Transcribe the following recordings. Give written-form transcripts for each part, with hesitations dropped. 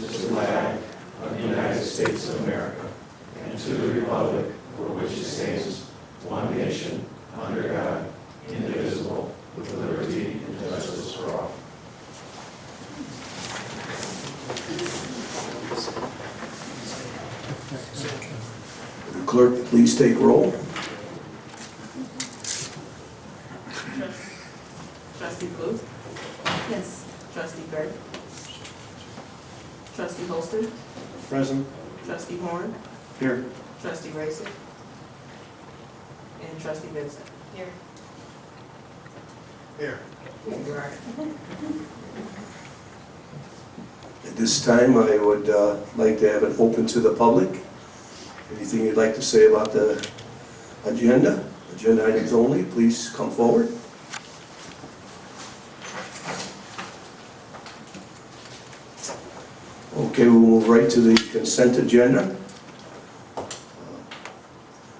to the flag of the United States of America and to the republic for which it stands, one nation, under God, indivisible, with liberty and justice for all. The clerk, please take roll. Trustee Blue? Yes. Trustee Gray? Trustee Holston? Present. Trustee Horn? Here. Trustee Racer? And Trustee Vincent? Here. Here. At this time, I would like to have it open to the public. Anything you'd like to say about the agenda items only, please come forward. Okay, we'll move right to the consent agenda.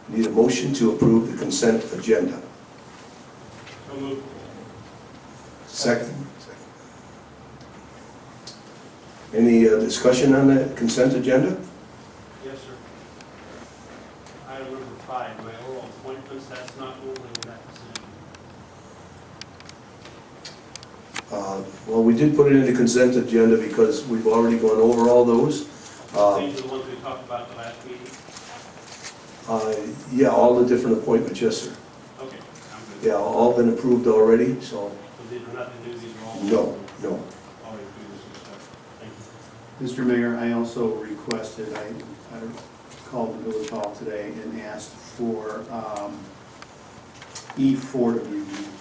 Need a motion to approve the consent agenda. So moved. Second. Any discussion on the consent agenda? Yes, sir. Item number 5, mayoral appointments, that's not only in that decision. Well, we did put it in the consent agenda because we've already gone over all those. These are the ones we talked about the last meeting? Yeah, all the different appointments, yes, sir. Okay, I'm good. Yeah, all been approved already, so So these are nothing new, these are all? no. Already previously stuff. Thank you. Mr. Mayor, I also requested, I called the village hall today and asked for E4 to be reviewed.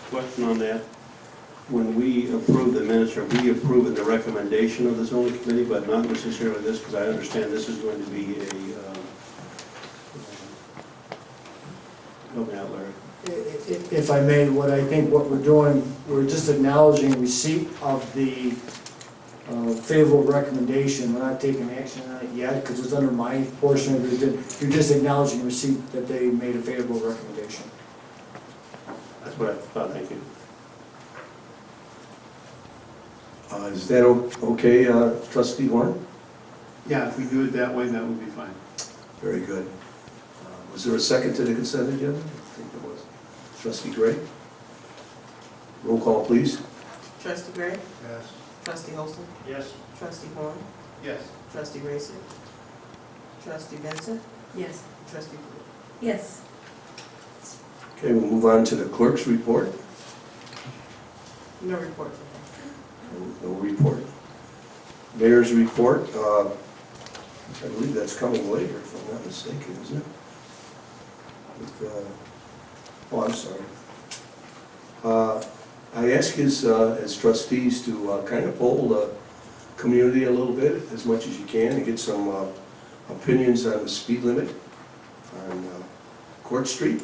Question on that. When we approve the minutes, are we approving the recommendation of the zoning committee, but not necessarily this, because I understand this is going to be a, help me out, Larry. If I may, what we're doing, we're just acknowledging receipt of the favorable recommendation. We're not taking action on it yet, because it's under my portion of it. You're just acknowledging receipt that they made a favorable recommendation. That's what I thought, thank you. Is that okay, Trustee Horn? Yeah, if we do it that way, that would be fine. Very good. Was there a second to the consent agenda? I think there was. Trustee Gray? Roll call, please. Trustee Gray? Yes. Trustee Holston? Yes. Trustee Horn? Yes. Trustee Racer? Trustee Vincent? Yes. Trustee Blue? Yes. Okay, we'll move on to the clerk's report. No report. No report. Mayor's report. I believe that's coming later, if I'm not mistaken, isn't it? Oh, I'm sorry. I ask as trustees to kind of poll the community a little bit, as much as you can, and get some opinions on the speed limit on Court Street.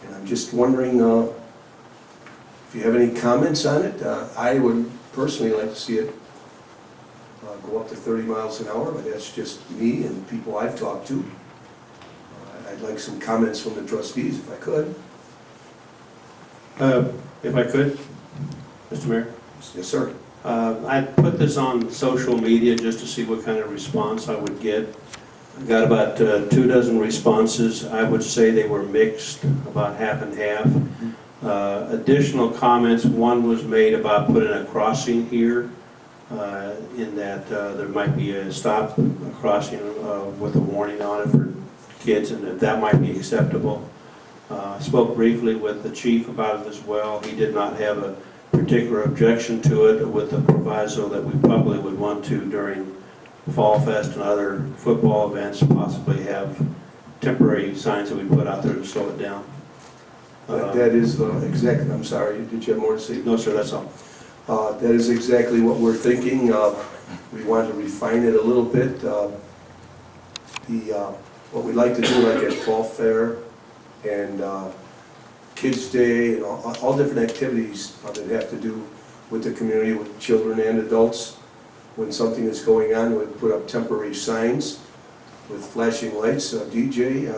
And I'm just wondering if you have any comments on it. I would personally like to see it go up to 30 miles an hour, but that's just me and people I've talked to. I'd like some comments from the trustees, if I could. If I could, Mr. Mayor? Yes, sir. I put this on social media just to see what kind of response I would get. I got about 24 responses. I would say they were mixed, about half and half. Additional comments, one was made about putting a crossing here, in that there might be a stop crossing with a warning on it for kids, and that might be acceptable. I spoke briefly with the chief about it as well. He did not have a particular objection to it, with the proviso that we probably would want to, during Fall Fest and other football events, possibly have temporary signs that we put out there to slow it down. That is exactly, I'm sorry, did you have more to say? No, sir, that's all. That is exactly what we're thinking. We want to refine it a little bit. What we like to do, like at Fall Fair and Kids Day and all different activities that have to do with the community, with children and adults. When something is going on, we put up temporary signs with flashing lights. DJ,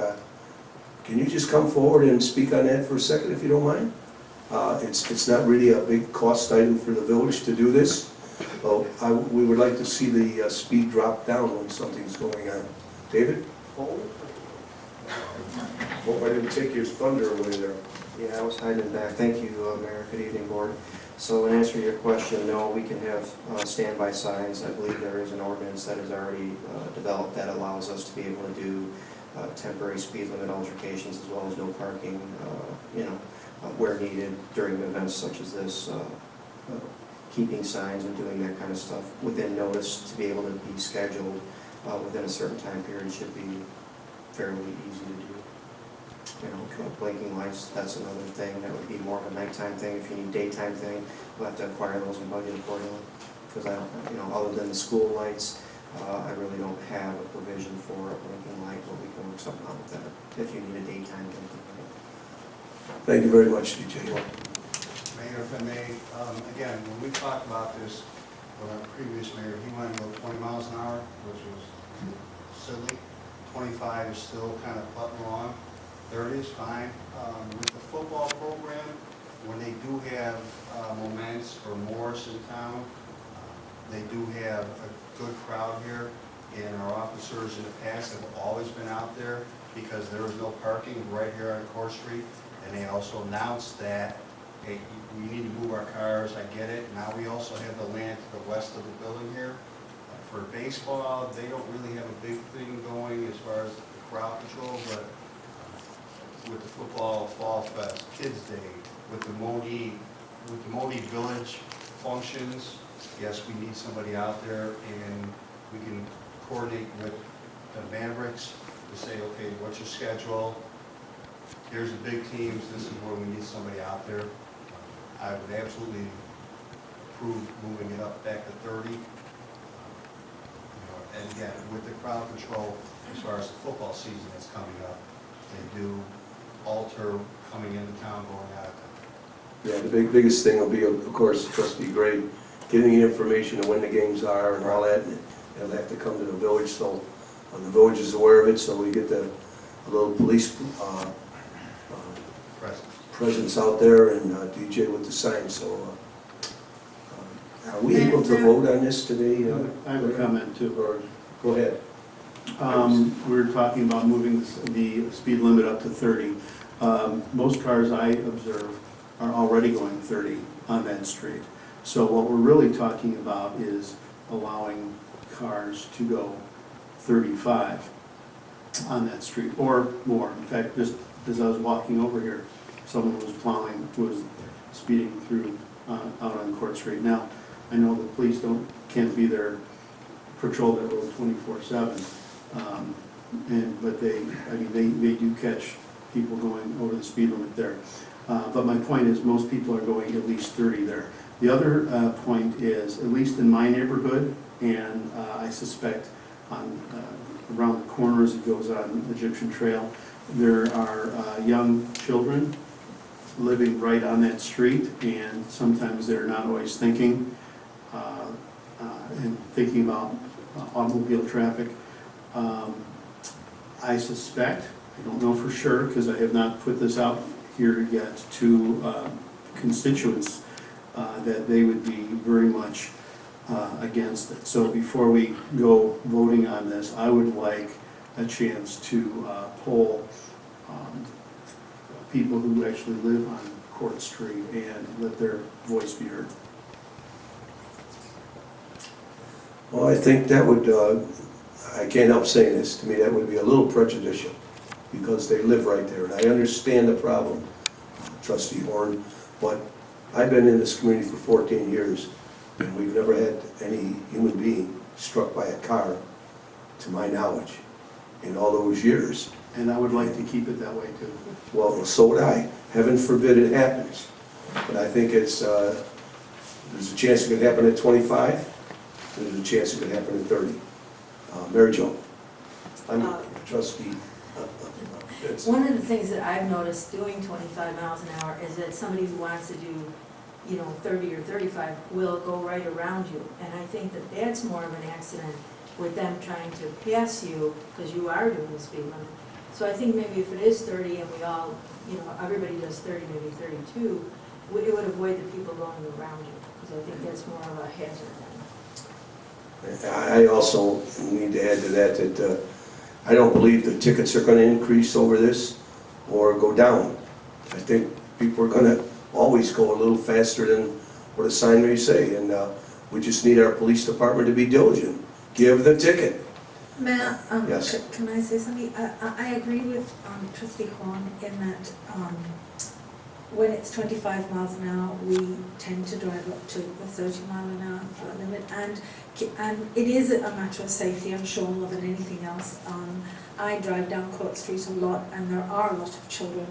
can you just come forward and speak on that for a second, if you don't mind? It's not really a big cost item for the village to do this. We would like to see the speed drop down when something's going on. David? Hope I didn't take your thunder away there. Yeah, I was hiding back. Thank you, Mayor. Good evening, Board. So in answer to your question, no, we can have standby signs. I believe there is an ordinance that is already developed that allows us to be able to do temporary speed limit altercations as well as no parking, where needed during events such as this, keeping signs and doing that kind of stuff within notice to be able to be scheduled within a certain time period should be fairly easy to do. Blinking lights, that's another thing. That would be more of a nighttime thing. If you need daytime thing, we'll have to acquire those and budget accordingly. Because I don't, other than the school lights, I really don't have a provision for a blinking light, but we can work something out with that if you need a daytime blinking light. Thank you very much, DJ. Mayor, if I may, again, when we talked about this with our previous mayor, he wanted to go 20 miles an hour, which was silly. 25 is still kind of putting along. 30 is fine. With the football program, when they do have moments or Morris in town, they do have a good crowd here, and our officers in the past have always been out there because there was no parking right here on Court Street, and they also announced that, hey, we need to move our cars, I get it. Now we also have the land to the west of the building here. For baseball, they don't really have a big thing going as far as the crowd control, but with the football Fall Fest, Kids Day, with the Monee Village functions, yes, we need somebody out there, and we can coordinate with the Mavericks to say, okay, what's your schedule? Here's the big teams, this is where we need somebody out there. I would absolutely approve moving it up back to 30. And again, with the crowd control, as far as the football season that's coming up, they do alter coming into town, going out of town. Yeah, the biggest thing will be, of course, Trustee Gray, getting the information of when the games are and all that, and they'll have to come to the village, so the village is aware of it, so we get a little police presence out there, and DJ with the sign, so are we able to vote on this today? I have a comment too. Or, go ahead. We're talking about moving the speed limit up to 30. Most cars I observe are already going 30 on that street. So what we're really talking about is allowing cars to go 35 on that street or more. In fact, just as I was walking over here, someone was speeding through out on Court Street. Now, I know the police can't be there, patrol that road 24/7. But they do catch people going over the speed limit there. But my point is, most people are going at least 30 there. The other point is, at least in my neighborhood, and I suspect around the corner as it goes on Egyptian Trail, there are young children living right on that street, and sometimes they're not always thinking about automobile traffic. I suspect, I don't know for sure because I have not put this out here yet to constituents, that they would be very much against it. So before we go voting on this, I would like a chance to poll people who actually live on Court Street and let their voice be heard. Well, I think that would, I can't help saying this, to me that would be a little prejudicial because they live right there. And I understand the problem, Trustee Horn, but I've been in this community for 14 years and we've never had any human being struck by a car, to my knowledge, in all those years. And I would like to keep it that way too. Well, so would I. Heaven forbid it happens. But I think it's, there's a chance it could happen at 25. There's a chance it could happen at 30. Mary Jo, I'm a trustee. One of the things that I've noticed doing 25 miles an hour is that somebody who wants to do, 30 or 35 will go right around you. And I think that that's more of an accident with them trying to pass you because you are doing the speed limit So I think maybe if it is 30 and we all, you know, everybody does 30, maybe 32, it would avoid the people going around you, because I think that's more of a hazard than. I also need to add to that that I don't believe the tickets are going to increase over this or go down. I think people are going to always go a little faster than what a sign may say, and we just need our police department to be diligent. Give the ticket. Matt, Yes. can I say something? I agree with trustee Horn in that when it's 25 miles an hour, we tend to drive up to the 30-mile-an-hour limit, and it is a matter of safety, I'm sure, more than anything else. I drive down Court Street a lot, and there are a lot of children,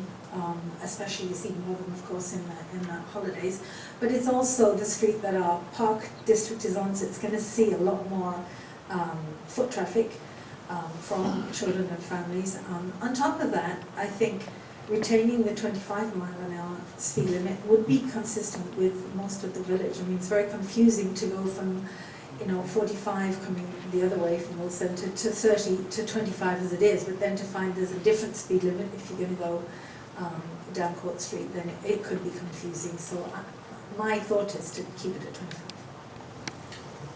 especially you see more of them, of course, in the holidays. But it's also the street that our park district is on, so it's going to see a lot more foot traffic from children and families. On top of that, I think retaining the 25-mile-an-hour speed limit would be consistent with most of the village. I mean, it's very confusing to go from, you know, 45 coming the other way from Old Centre to 30 to 25 as it is, but then to find there's a different speed limit if you're going to go down Court Street, then it could be confusing. So my thought is to keep it at 25.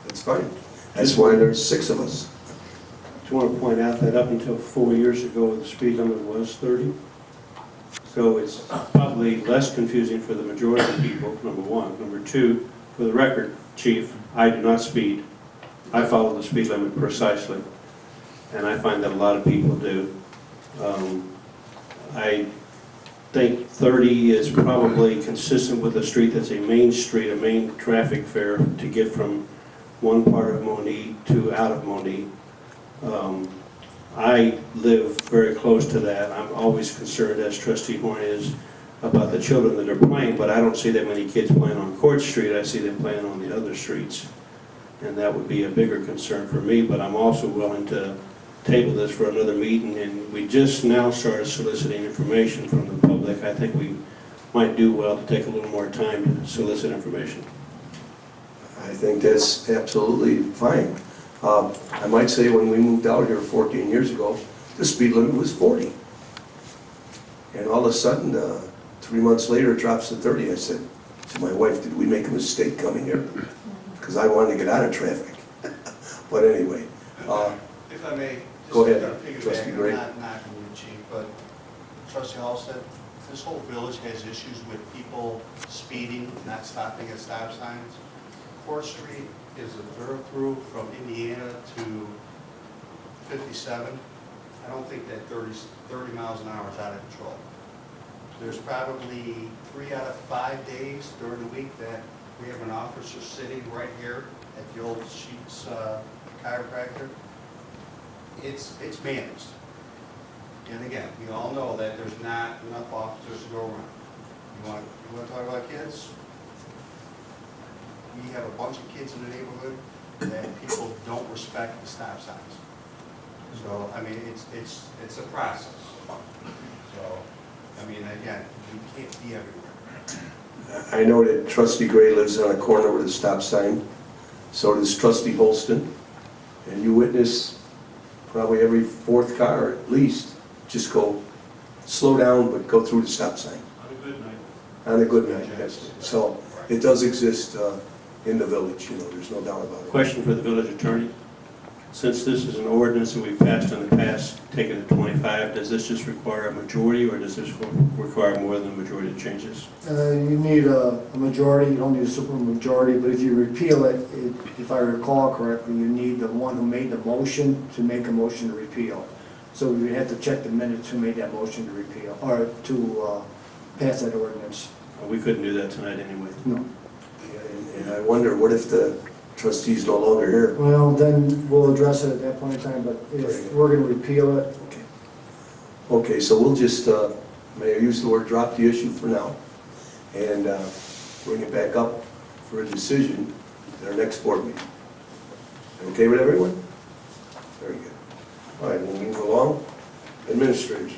That's fine. That's why there's 6 of us. I just want to point out that up until 4 years ago, the speed limit was 30. So it's probably less confusing for the majority of people, number one. Number two, for the record, Chief, I do not speed. I follow the speed limit precisely, and I find that a lot of people do. I think 30 is probably consistent with a street that's a main street, a main traffic fair to get from one part of Monee to out of Monee. I live very close to that. I'm always concerned, as Trustee Horn is, about the children that are playing, but I don't see that many kids playing on Court Street. I see them playing on the other streets, and that would be a bigger concern for me, but I'm also willing to table this for another meeting, and we just now started soliciting information from the public. I think we might do well to take a little more time to solicit information. I think that's absolutely fine. I might say when we moved out here 14 years ago, the speed limit was 40. And all of a sudden, 3 months later, it drops to 30. I said to my wife, did we make a mistake coming here? Because I wanted to get out of traffic. But anyway. If I may, just Go ahead, kind of piggyback, Trustee Gray. not knocking you, Chief, but Trustee Hall said this whole village has issues with people speeding, not stopping at stop signs. 4th Street is a thoroughfare from Indiana to 57. I don't think that 30 miles an hour is out of control. There's probably 3 out of 5 days during the week that we have an officer sitting right here at the old Sheets chiropractor. It's managed. And again, we all know that there's not enough officers to go around. You want to talk about kids? We have a bunch of kids in the neighborhood that people don't respect the stop signs. So, I mean, it's a process. So, I mean, again, you can't be everywhere. I know that Trustee Gray lives on a corner with a stop sign. So does Trustee Holston. And you witness probably every 4th car at least just go slow down but go through the stop sign. On a good night. On a good night, yes. So it does exist in the village, you know, there's no doubt about it. Question for the village attorney. Since this is an ordinance that we've passed in the past, taken to 25, does this just require a majority, or does this require more than a majority of changes? You need a majority, you don't need a super majority, but if you repeal it, if I recall correctly, you need the one who made the motion to make a motion to repeal. So you have to check the minutes who made that motion to repeal, or to pass that ordinance. We couldn't do that tonight anyway. No. And I wonder, what if the trustee's no longer here? Well, then we'll address it at that point in time, but if we're going to repeal it. Okay. Okay, so we'll just, may I use the word drop the issue for now, and bring it back up for a decision at our next board meeting. Okay with everyone? Very good. All right, we'll move along. Administrators.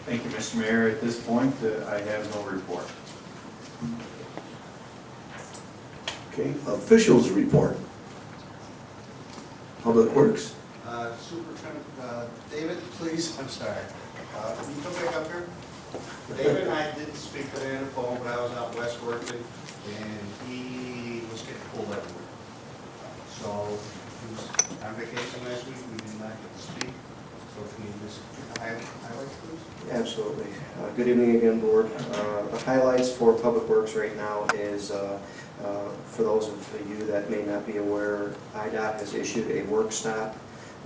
Thank you, Mr. Mayor. At this point, I have no report. Okay, officials report. Public Works. Superintendent please. I'm sorry. Can you come back up here? David and I didn't speak today on the phone, but I was out west working, and he was getting pulled everywhere. So he was on vacation last week, we did not get to speak. So can you just highlights, please? Absolutely. Good evening again, Board. The highlights for Public Works right now is, for those of you that may not be aware, IDOT has issued a work stop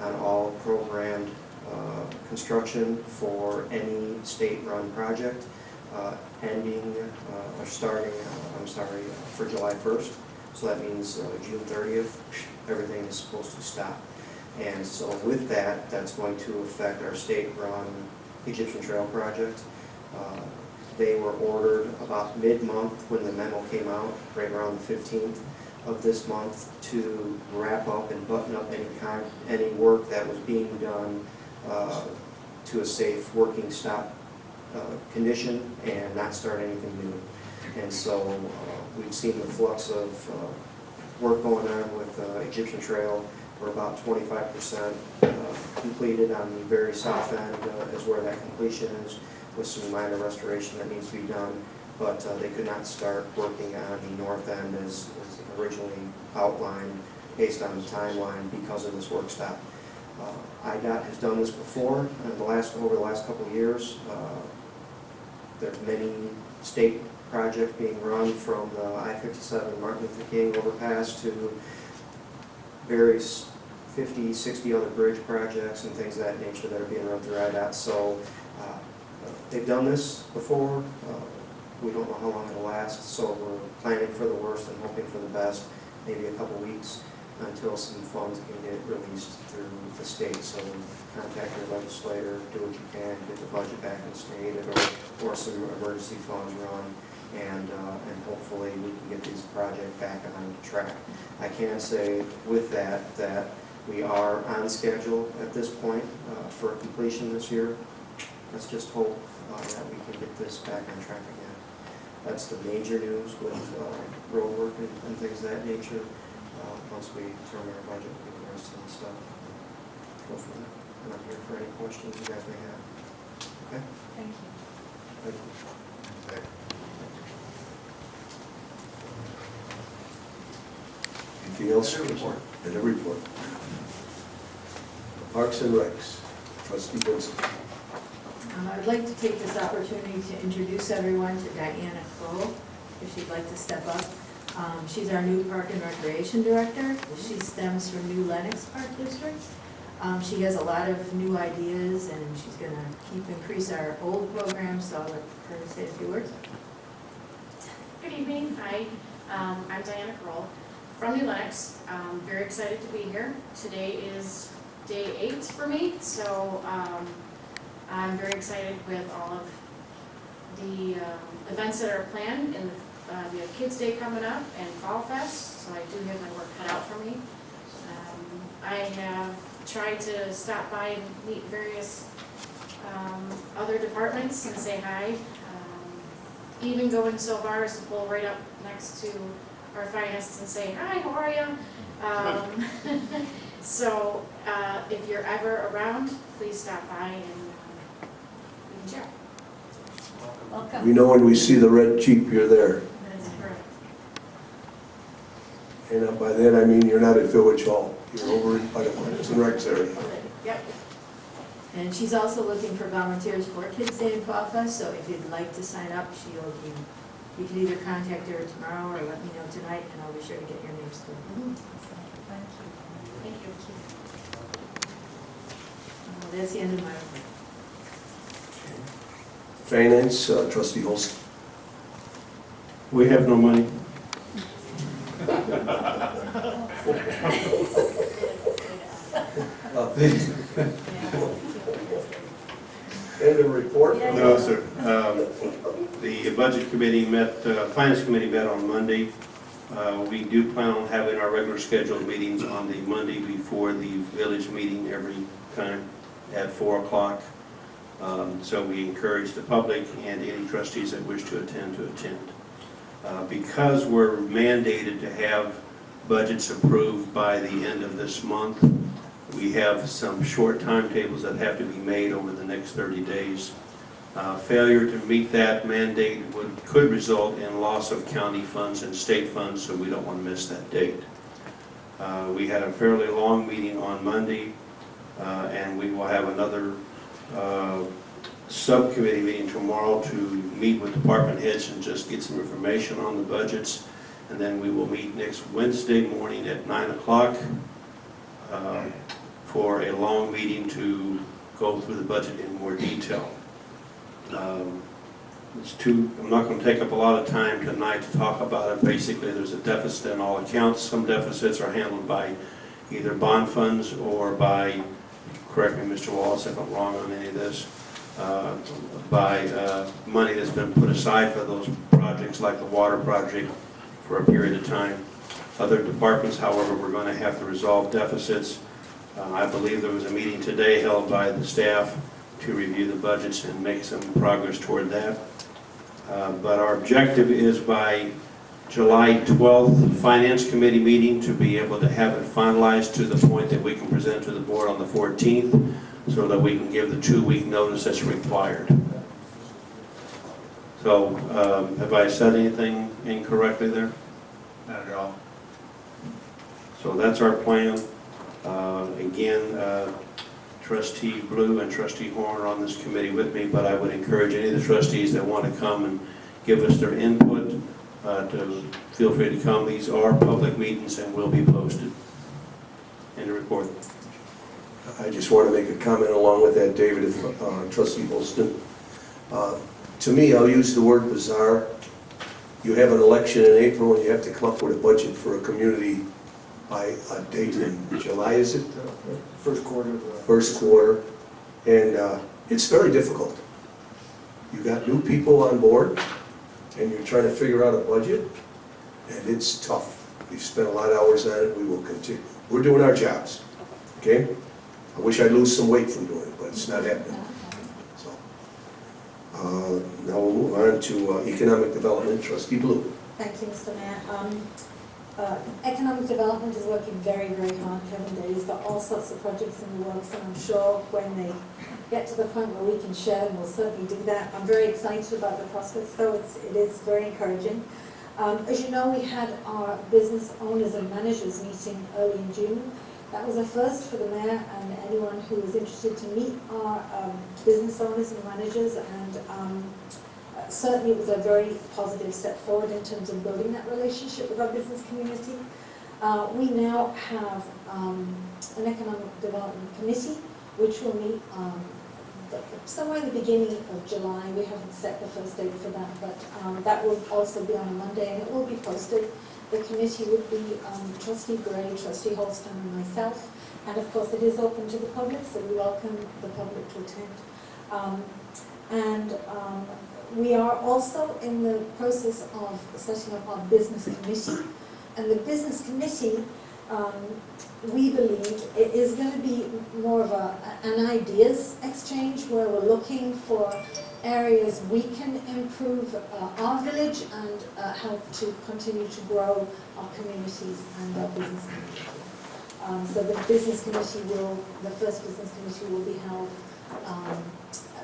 on all programmed construction for any state-run project, ending or starting, for July 1st. So that means June 30th, everything is supposed to stop. And so with that, that's going to affect our state-run Egyptian Trail project. They were ordered about mid-month when the memo came out, right around the 15th of this month, to wrap up and button up any work that was being done to a safe working stop condition and not start anything new. And so we've seen the flux of work going on with Egyptian Trail. We're about 25% completed on the very south end is where that completion is, with some minor restoration that needs to be done. But they could not start working on the north end as originally outlined based on the timeline because of this work stop. IDOT has done this before over the last couple of years. There's many state projects being run from the I-57 Martin Luther King overpass to various 50, 60 other bridge projects and things of that nature that are being run through IDOT. So they've done this before. We don't know how long it'll last, so we're planning for the worst and hoping for the best, maybe a couple weeks until some funds can get released through the state. So contact your legislator, do what you can, get the budget back in the state, or some emergency funds run, and hopefully we can get these projects back on track. I can say with that we are on schedule at this point for completion this year. Let's just hope that we can get this back on track again. That's the major news with road work and things of that nature. Once we determine our budget, we'll get the rest of the stuff. Go from there. And I'm here for any questions you guys may have. Okay? Thank you. Thank you. Anything else? And a report. Parks and Recs, Trustee Benson. I'd like to take this opportunity to introduce everyone to Diana Crow, if she'd like to step up. She's our new Park and Recreation Director. She stems from New Lenox Park District. She has a lot of new ideas, and she's going to increase our old program, so I'll let her say a few words. Good evening. Hi, I'm Diana Kroll from New Lenox. Very excited to be here. Today is day 8 for me, so I'm very excited with all of the events that are planned. And we have Kids Day coming up and Fall Fest, so I do have my work cut out for me. I have tried to stop by and meet various other departments and say hi. Even going so far as to pull right up next to our finest and say, hi, how are you? So if you're ever around, please stop by and we can chat. Welcome. We know when we see the red Jeep, you're there. That's correct. And by that I mean you're not at Village Hall. You're over by the Parks and Recs area. Yep. And she's also looking for volunteers for Kids Day and Fall Fest, so if you'd like to sign up, you can either contact her tomorrow or let me know tonight, and I'll be sure to get your names through. Thank you. That's the end of my report. Finance, Trustee Holst. We have no money. And a report? No, sir. The Budget Committee met, Finance Committee met on Monday. We do plan on having our regular scheduled meetings on the Monday before the village meeting every time at 4 o'clock. So we encourage the public and any trustees that wish to attend. Because we're mandated to have budgets approved by the end of this month, We have some short timetables that have to be made over the next 30 days. Failure to meet that mandate could result in loss of county funds and state funds, so we don't want to miss that date. We had a fairly long meeting on Monday, and we will have another subcommittee meeting tomorrow to meet with department heads and just get some information on the budgets. And then we will meet next Wednesday morning at 9 o'clock for a long meeting to go through the budget in more detail. I'm not going to take up a lot of time tonight to talk about it. Basically, there's a deficit in all accounts. Some deficits are handled by either bond funds or by, correct me, Mr. Wallace, if I'm wrong on any of this, by money that's been put aside for those projects, like the water project, for a period of time. Other departments, however, we're going to have to resolve deficits. I believe there was a meeting today held by the staff to review the budgets and make some progress toward that. But our objective is by July 12th Finance Committee meeting to be able to have it finalized to the point that we can present to the board on the 14th so that we can give the 2-week notice that's required. So have I said anything incorrectly there? Not at all. So that's our plan. Again, Trustee Blue and Trustee Horn are on this committee with me, but I would encourage any of the trustees that want to come and give us their input to feel free to come. These are public meetings and will be posted. End of report. I just want to make a comment along with that, David, if Trustee Holston. To me, I'll use the word bizarre. You have an election in April and you have to come up with a budget for a community by a date in July, is it? First quarter. First quarter. And it's very difficult. You got new people on board and you're trying to figure out a budget, and it's tough. We've spent a lot of hours on it. We will continue. We're doing our jobs, okay? I wish I'd lose some weight from doing it, but it's not happening. So, now we'll move on to economic development. Trustee Blue. Thank you, Mr. Mayor. Economic development is working very, very hard. Kevin Daly's got all sorts of projects in the works, and I'm sure when they get to the point where we can share them, we'll certainly do that. I'm very excited about the prospects, though. It is very encouraging. As you know, we had our business owners and managers meeting early in June. That was a first for the mayor and anyone who was interested to meet our business owners and managers, and certainly it was a very positive step forward in terms of building that relationship with our business community. We now have an economic development committee which will meet somewhere in the beginning of July. We haven't set the first date for that, but that will also be on a Monday, and it will be posted. The committee would be Trustee Gray, Trustee Holston, and myself. And of course, it is open to the public, so we welcome the public to attend. We are also in the process of setting up our business committee. And the business committee, we believe, it is going to be more of an ideas exchange where we're looking for areas we can improve our village and help to continue to grow our communities and our business community. So the business committee the first business committee will be held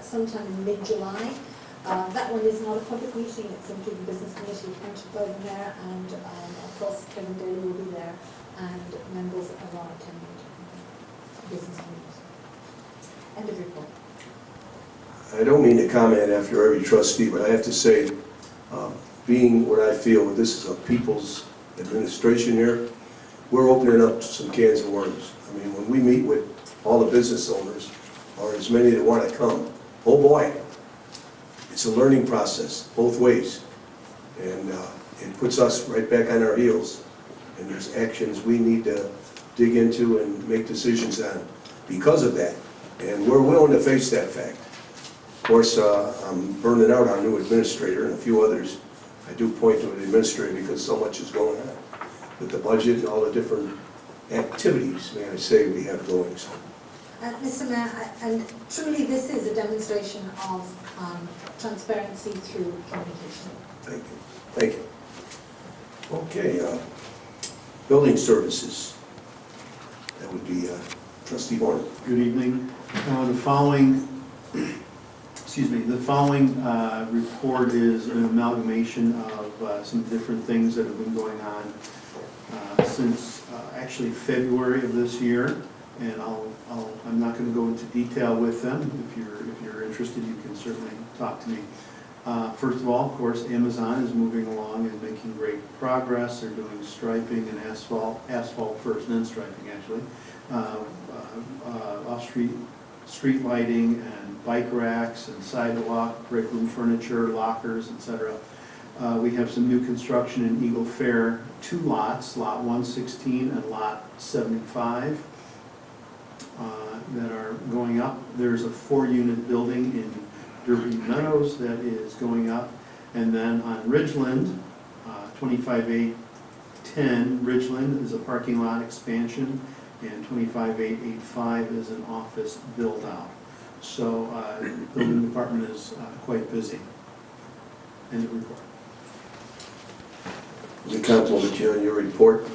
sometime in mid-July. That one is not a public meeting, it's simply the business committee appointed by the mayor, and of course Kevin Daly will be there, and members of our attendant business committee. End of report. I don't mean to comment after every trustee, but I have to say, being what I feel, this is a people's administration here, we're opening up some cans of worms. I mean, when we meet with all the business owners, or as many that want to come, oh boy, it's a learning process, both ways. And it puts us right back on our heels. And there's actions we need to dig into and make decisions on because of that. And we're willing to face that fact. Of course, I'm burning out our new administrator and a few others. I do point to the administrator because so much is going on with the budget and all the different activities, may I say, we have going. So. Mr. Mayor, and truly this is a demonstration of transparency through communication. Thank you. Thank you. Okay, building services. That would be Trustee Horn. Good evening. The following, report is an amalgamation of some different things that have been going on since actually February of this year. And I'm not going to go into detail with them. If you're interested, you can certainly talk to me. First of all, of course, Amazon is moving along and making great progress. They're doing striping and asphalt first, and then striping actually. Street lighting and bike racks and sidewalk, break room furniture, lockers, etc. We have some new construction in Eagle Fair, 2 lots, lot 116 and lot 75, that are going up. There's a 4-unit building in Derby Meadows that is going up. And then on Ridgeland, 25810 Ridgeland is a parking lot expansion, and 25885 is an office build out. So the building department is quite busy. End of report. Let me compliment you on your report,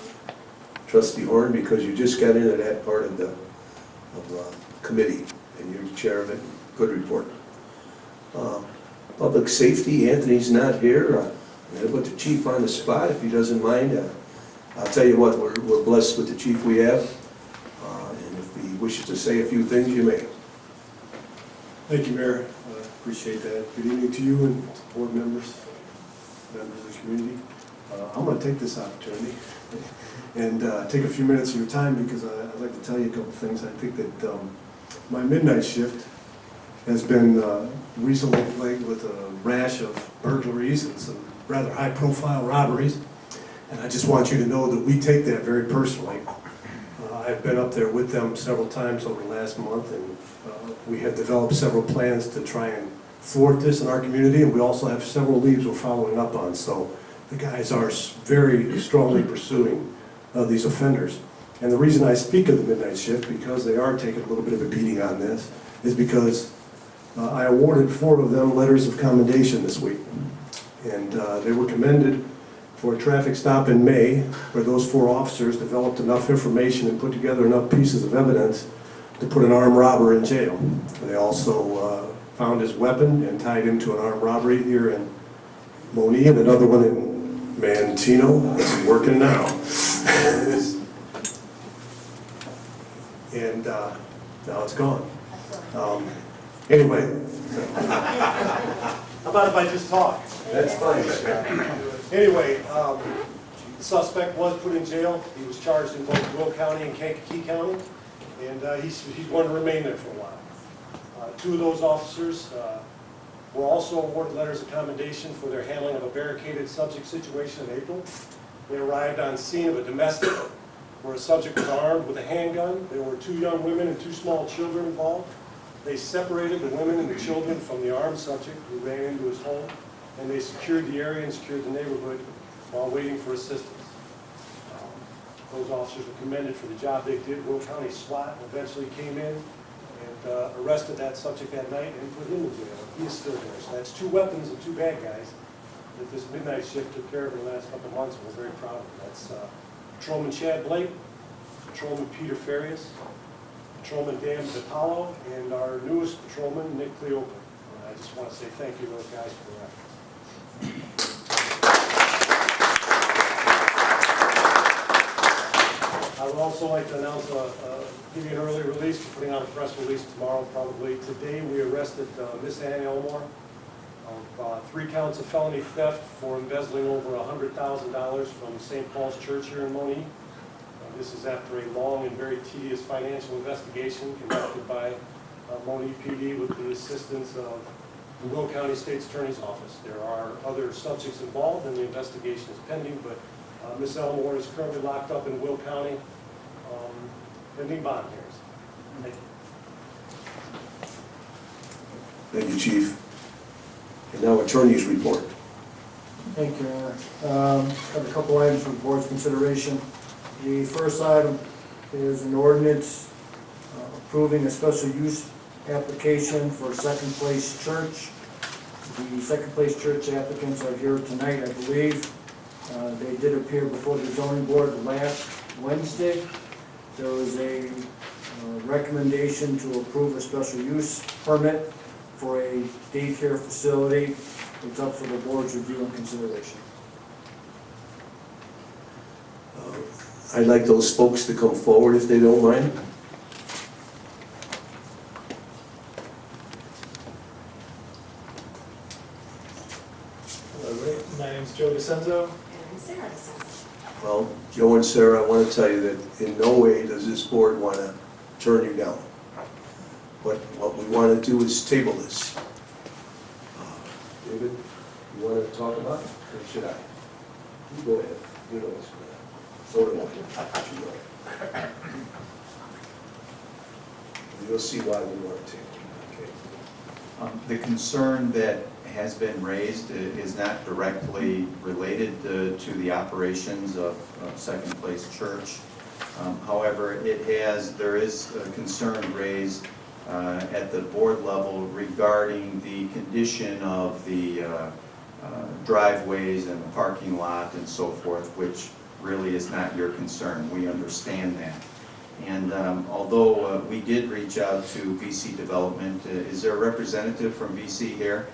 Trustee Horn, because you just got into that part of the committee, and you're the chair of it. Good report. Public safety, Anthony's not here. I'm going to put the chief on the spot if he doesn't mind. I'll tell you what, we're blessed with the chief we have, and if he wishes to say a few things, you may. Thank you, Mayor. Appreciate that. Good evening to you and board members of the community. I'm going to take this opportunity and take a few minutes of your time because I'd like to tell you a couple things. I think that my midnight shift has been recently plagued with a rash of burglaries and some rather high-profile robberies. And I just want you to know that we take that very personally. I've been up there with them several times over the last month, and we have developed several plans to try and thwart this in our community, and we also have several leads we're following up on. So the guys are very strongly pursuing these offenders. And the reason I speak of the midnight shift, because they are taking a little bit of a beating on this, is because I awarded 4 of them letters of commendation this week. And they were commended for a traffic stop in May, where those 4 officers developed enough information and put together enough pieces of evidence to put an armed robber in jail. They also found his weapon and tied him to an armed robbery here in Monee and another one in Mantino. It's working now. And now it's gone. Anyway, how about if I just talk? That's fine. Anyway, the suspect was put in jail. He was charged in both Will County and Kankakee County, and he's going to remain there for a while. 2 of those officers were also awarded letters of commendation for their handling of a barricaded subject situation in April. They arrived on scene of a domestic where a subject was armed with a handgun. There were 2 young women and 2 small children involved. They separated the women and the children from the armed subject who ran into his home, and they secured the area and secured the neighborhood while waiting for assistance. Those officers were commended for the job they did. Will County SWAT eventually came in and arrested that subject that night and put him in jail. He is still there. So that's 2 weapons and 2 bad guys that this midnight shift took care of in the last couple of months, and we're very proud of them. That's Patrolman Chad Blake, Patrolman Peter Farias, Patrolman Dan DiPaolo, and our newest patrolman, Nick Cleopa. I just want to say thank you to those guys for their efforts. I would also like to announce, give you an early release. We're putting out a press release tomorrow, probably. Today, we arrested Miss Ann Elmore of 3 counts of felony theft for embezzling over $100,000 from St. Paul's Church here in Monee. This is after a long and very tedious financial investigation conducted by Monee PD with the assistance of the Will County State's Attorney's Office. There are other subjects involved and the investigation is pending, but Ms. Elmore is currently locked up in Will County pending bond hearings. Thank you. Thank you, Chief. And now attorney's report. Thank you, Mayor. Have a couple items for the board's consideration. The first item is an ordinance approving a special use application for Second Place Church. The Second Place Church applicants are here tonight, I believe. They did appear before the zoning board last Wednesday. There was a recommendation to approve a special use permit for a daycare facility. It's up for the board's review and consideration. I'd like those folks to come forward if they don't mind. My name's Joe DeCenzo. And I'm Sarah DeSenza. Well, Joe and Sarah, I want to tell you that in no way does this board want to turn you down. But what we want to do is table this. David, you want to talk about it, or should I? You go ahead. You know what's going on. So do I. You know. You'll see why we want to table it, okay? The concern that has been raised is not directly related to the operations of Second Place Church. However, there is a concern raised at the board level regarding the condition of the driveways and the parking lot and so forth, which really is not your concern. We understand that. And although we did reach out to VC Development, is there a representative from VC here?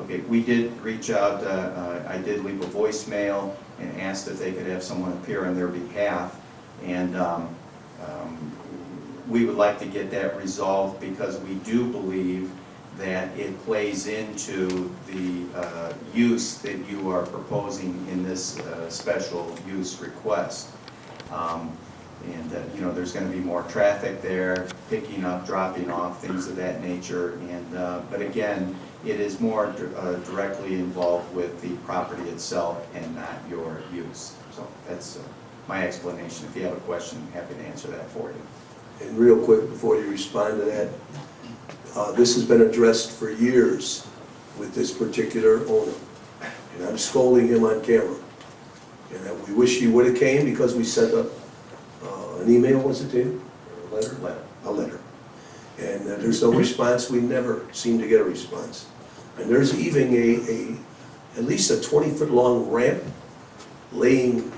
Okay, we did reach out. I did leave a voicemail and asked if they could have someone appear on their behalf. And we would like to get that resolved because we do believe that it plays into the use that you are proposing in this special use request. You know, there's going to be more traffic there, picking up, dropping off, things of that nature. And but again, it is more directly involved with the property itself and not your use. So that's my explanation. If you have a question, I'm happy to answer that for you. And real quick, before you respond to that, this has been addressed for years with this particular owner. And I'm scolding him on camera. And that we wish he would have came because we sent up an email, was it, David? Or a letter? A letter. And there's no response. We never seem to get a response. And there's even at least a 20-foot long ramp laying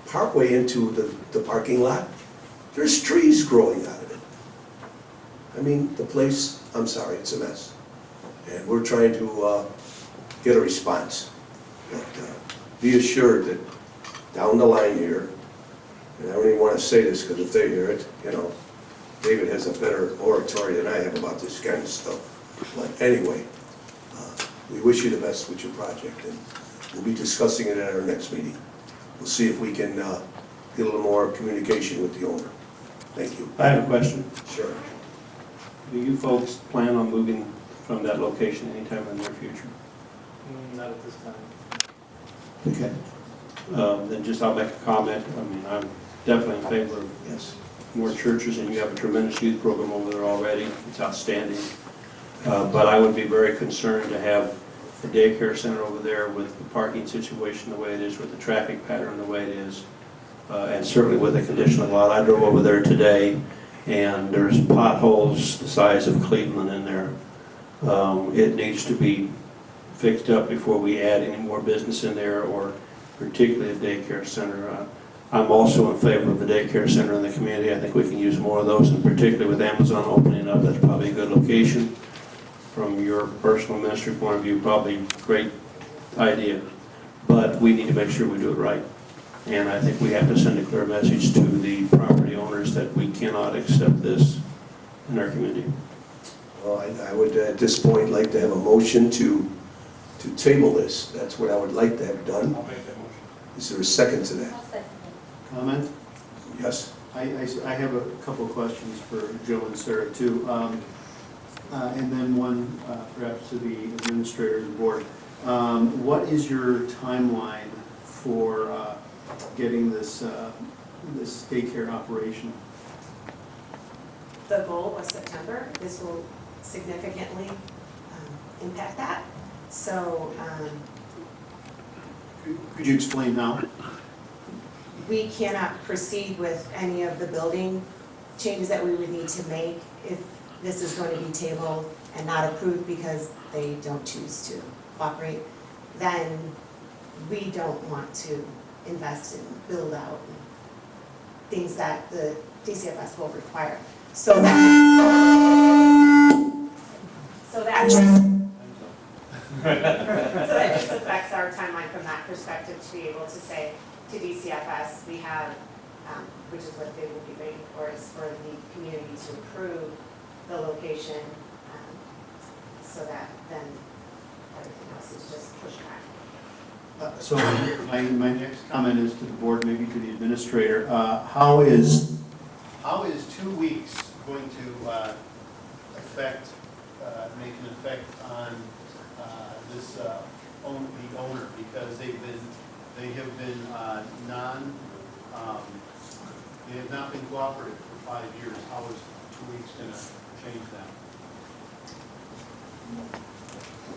partway into the parking lot. There's trees growing out of it. I mean, the place, I'm sorry, it's a mess. And we're trying to get a response. But be assured that down the line here, and I don't even want to say this because if they hear it, you know, David has a better oratory than I have about this kind of stuff. But anyway, we wish you the best with your project, and we'll be discussing it at our next meeting. We'll see if we can get a little more communication with the owner. Thank you. I have a question. Sure. Do you folks plan on moving from that location anytime in the near future? Not at this time. Okay. Then just I'll make a comment. I mean, I'm definitely in favor of more churches, and you have a tremendous youth program over there already. It's outstanding. But I would be very concerned to have the daycare center over there with the parking situation the way it is, with the traffic pattern the way it is, and certainly with the condition of the lot. I drove over there today, and there's potholes the size of Cleveland in there. It needs to be fixed up before we add any more business in there, or particularly a daycare center. I'm also in favor of the daycare center in the community. I think we can use more of those, and particularly with Amazon opening up, that's probably a good location. From your personal ministry point of view, probably a great idea. But we need to make sure we do it right. And I think we have to send a clear message to the property owners that we cannot accept this in our community. Well, I would at this point like to have a motion to table this. That's what I would like to have done. I'll make that motion. Is there a second to that? Comment? Yes. I have a couple of questions for Joe and Sarah too. And then one perhaps to the administrator of the board. What is your timeline for getting this daycare operational? The goal was September. This will significantly impact that. So Could you explain how? we cannot proceed with any of the building changes that we would need to make if this is going to be tabled and not approved because they don't choose to operate. Then we don't want to invest in build out things that the DCFS will require. So that just affects our timeline from that perspective, to be able to say to DCFS, we have, which is what they will be waiting for, is for the community to approve the location, so that then everything else is just pushed back. So my next comment is to the board, maybe to the administrator. How is 2 weeks going to make an effect on the owner? Because they have not been cooperative for 5 years. How is 2 weeks going to change that?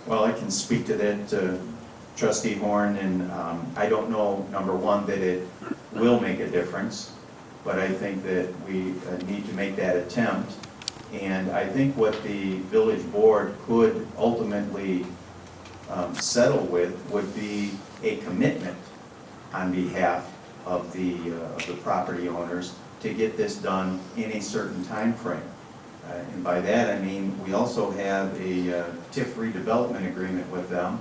Well, I can speak to that, Trustee Horn, and I don't know, number one, that it will make a difference, but I think that we need to make that attempt. And I think what the village board could ultimately settle with would be a commitment on behalf of the property owners to get this done in a certain time frame. And by that I mean we also have a TIF redevelopment agreement with them,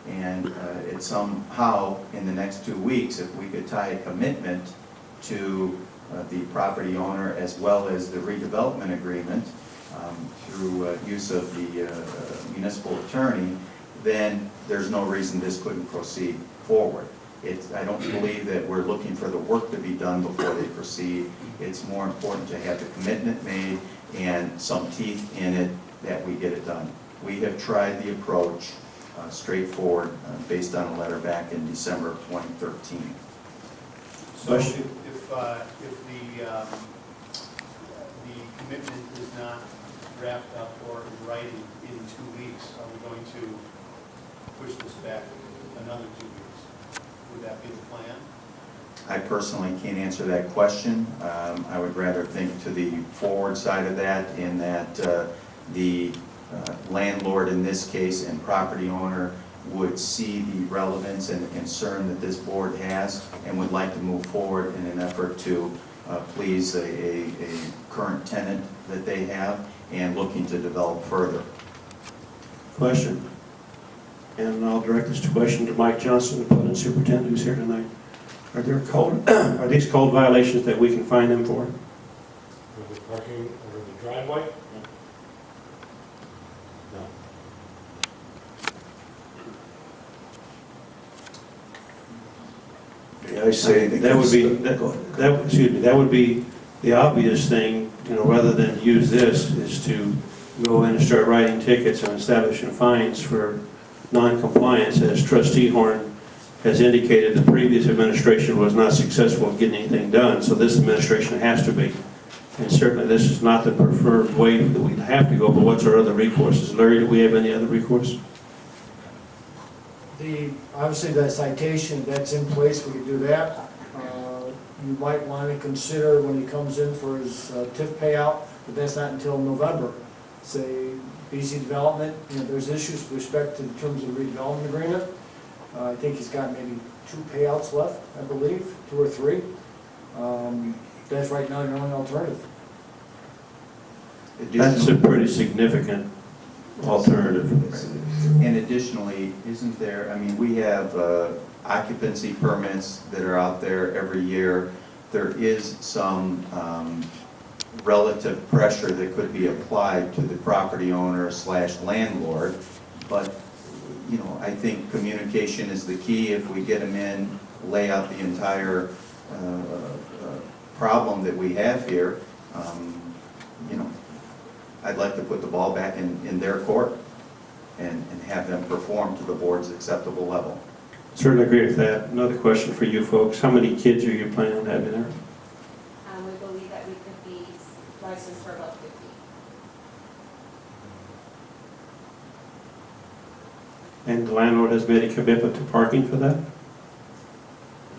and it's somehow in the next 2 weeks, if we could tie a commitment to the property owner as well as the redevelopment agreement through use of the municipal attorney, then there's no reason this couldn't proceed forward. I don't believe that we're looking for the work to be done before they proceed. It's more important to have the commitment made and some teeth in it that we get it done. We have tried the approach straightforward based on a letter back in December of 2013. So if the commitment is not wrapped up or in writing in 2 weeks, are we going to push this back another 2 weeks? Would that be the plan? I personally can't answer that question. I would rather think to the forward side of that, in that the landlord in this case and property owner would see the relevance and the concern that this board has and would like to move forward in an effort to please a current tenant that they have and looking to develop further. Question. And I'll direct this question to Mike Johnson, the Planning Superintendent, who's here tonight. Are these code violations that we can fine them for? For the parking or the driveway? No. May I say that would be the obvious thing, rather than use this, is to go in and start writing tickets and establishing fines for non-compliance. As Trustee Horn has indicated, the previous administration was not successful in getting anything done, so this administration has to be. And certainly this is not the preferred way that we'd have to go, but what's our other recourses? Larry, do we have any other recourse? Obviously that citation, that's in place, we can do that. You might want to consider when he comes in for his TIF payout, but that's not until November. Say, BC Development, there's issues with respect to the terms of the redevelopment agreement. I think he's got maybe 2 payouts left, I believe, 2 or 3. That's right now your only alternative. That's a pretty significant alternative. And additionally, isn't there, we have occupancy permits that are out there every year. There is some relative pressure that could be applied to the property owner / landlord, but I think communication is the key. If we get them in, lay out the entire problem that we have here, I'd like to put the ball back in their court and have them perform to the board's acceptable level. Certainly agree with that. Another question for you folks. How many kids are you planning on having there? We believe that we could be licensed for about 50. And the landlord has made a commitment to parking for that?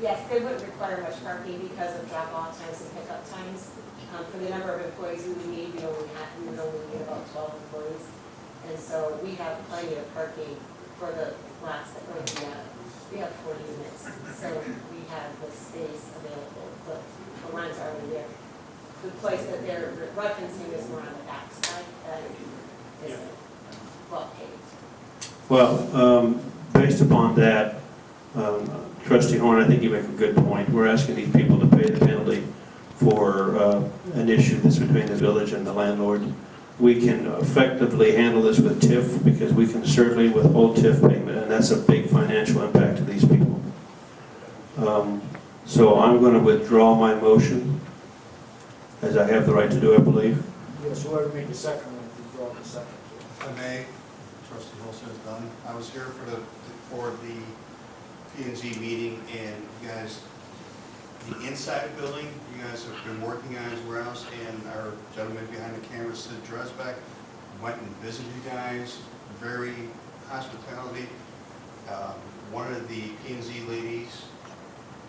Yes, they wouldn't require much parking because of drop-off times and pickup times. For the number of employees we would need, we would only need about 12 employees. And so we have plenty of parking for the lots that we're looking at. We have 40 units, so we have the space available, the lines are already there. The place that they're referencing is more on the back side, that isn't well paved. Well, based upon that, Trustee Horn, I think you make a good point. We're asking these people to pay the penalty for an issue that's between the village and the landlord. We can effectively handle this with TIF because we can certainly withhold TIF payment, and that's a big financial impact to these people. So I'm going to withdraw my motion, as I have the right to do, I believe. Yes, whoever made the second one, withdraw the second. If I may, Trustee Holster is done. I was here for the P&Z meeting, and you guys, the inside of the building, you guys have been working on his warehouse, and our gentleman behind the camera, Syd Dresback, went and visited you guys, very hospitality. One of the P&Z ladies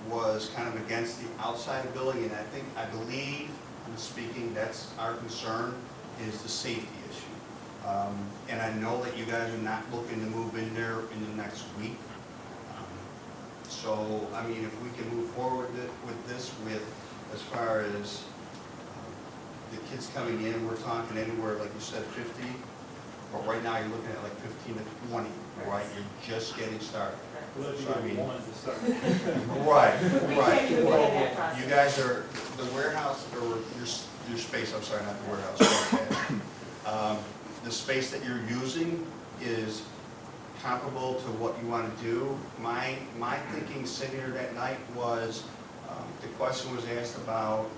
was kind of against the outside of the building, and I believe, I'm speaking, that's our concern, is the safety issue. And I know that you guys are not looking to move in there in the next week. So, I mean, if we can move forward with this, as far as the kids coming in, we're talking anywhere, like you said, 50, but right now you're looking at like 15 to 20, right? You're just getting started. So, I mean, right. You guys are, the warehouse, or your space, I'm sorry, not the warehouse, the space that you're using is comparable to what you want to do. My thinking sitting here that night was, the question was asked about,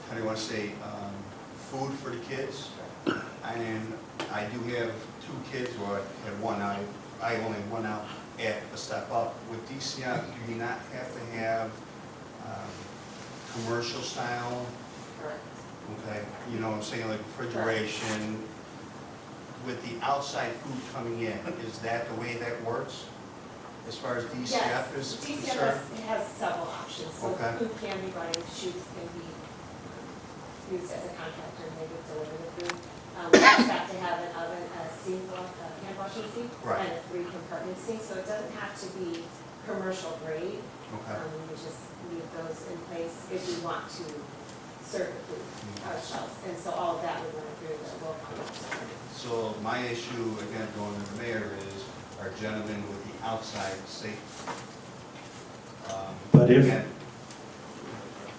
how do you want to say, food for the kids. And I do have 2 kids, or I have one, I only have one out at a step up. With DCF, do you not have to have commercial style? Correct. Okay, you know what I'm saying, like refrigeration. With the outside food coming in, is that the way that works? As far as DCF is concerned? DCF has several options. So Okay. food can be brought in, shoots can be used as a contractor and they would deliver the food. We just have to have an oven, a steam hand washing sink, Right. and a 3-compartment sink, so it doesn't have to be commercial grade. Okay. We just leave those in place if we want to serve the food ourselves. And so all of that we want to do that will come up. So my issue, again, going to the mayor, is our gentleman with the outside safety. But if- Again,